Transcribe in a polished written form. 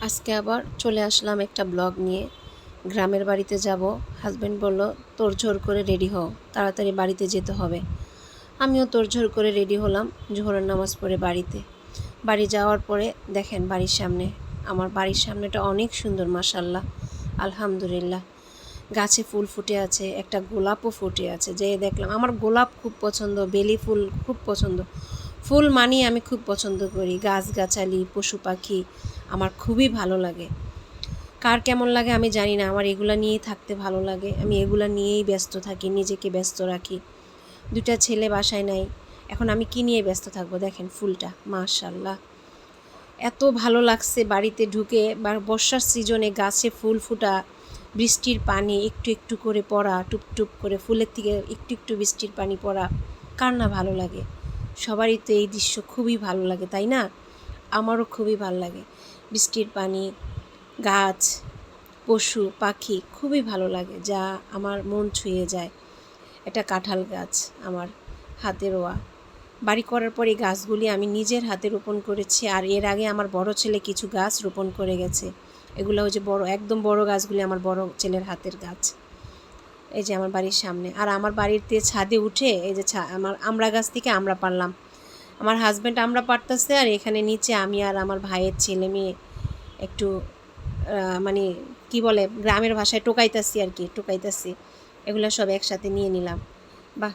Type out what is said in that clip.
আজকে আবার চলে আসলাম একটা ব্লগ নিয়ে। গ্রামের বাড়িতে যাব। হাজব্যান্ড বলল তোড়জোড় করে রেডি হও, তাড়াতাড়ি বাড়িতে যেতে হবে। আমিও তোড়জোড় করে রেডি হলাম জোহরের নামাজ পড়ে বাড়ি যাওয়ার পরে দেখেন আমার বাড়ির সামনেটা অনেক সুন্দর, মাশাআল্লাহ, আলহামদুলিল্লাহ। গাছে ফুল ফুটে আছে, একটা গোলাপও ফুটে আছে। যে দেখলাম, আমার গোলাপ খুব পছন্দ, বেলি ফুল খুব পছন্দ। ফুল মানিয়ে আমি খুব পছন্দ করি। গাছগাছালি, পশু পাখি আমার খুবই ভালো লাগে। কার কেমন লাগে আমি জানি না, আমার এগুলা নিয়েই থাকতে ভালো লাগে। আমি এগুলা নিয়েই ব্যস্ত থাকি, নিজেকে ব্যস্ত রাখি। দুটা ছেলে বাসায় নাই, এখন আমি কি নিয়ে ব্যস্ত থাকবো? দেখেন ফুলটা, মাশাআল্লাহ, এত ভালো লাগছে বাড়িতে ঢুকে। বর্ষার সিজনে গাছে ফুল ফুটা, বৃষ্টির পানি একটু একটু করে পড়া, টুপ টুপ করে ফুলের থেকে একটু একটু বৃষ্টির পানি পড়া, কার না ভালো লাগে? সবারই তো এই দৃশ্য খুবই ভালো লাগে, তাই না? আমারও খুবই ভালো লাগে। বৃষ্টির পানি, গাছ, পশু পাখি খুবই ভালো লাগে, যা আমার মন ছুঁয়ে যায়। এটা কাঁঠাল গাছ, আমার হাতে রোয়া। বাড়ি করার পর এই গাছগুলি আমি নিজের হাতে রোপণ করেছি। আর এর আগে আমার বড় ছেলে কিছু গাছ রোপণ করে গেছে। এগুলো ওই যে বড়, একদম বড় গাছগুলি আমার বড় ছেলের হাতের গাছ। এই যে আমার বাড়ির সামনে। আর আমার বাড়িতে ছাদে উঠে এই যে আমার আমড়া গাছ থেকে আমড়া পারলাম। আমার হাজব্যান্ড আমড়া পাড়তেছে, আর এখানে নিচে আমি আর আমার ভাইয়ের ছেলে মেয়ে একটু মানে কি বলে, গ্রামের ভাষায় টোকাইতাছি আর কি, টোকাইতাছি। এগুলো সব একসাথে নিয়ে নিলাম। বাহ,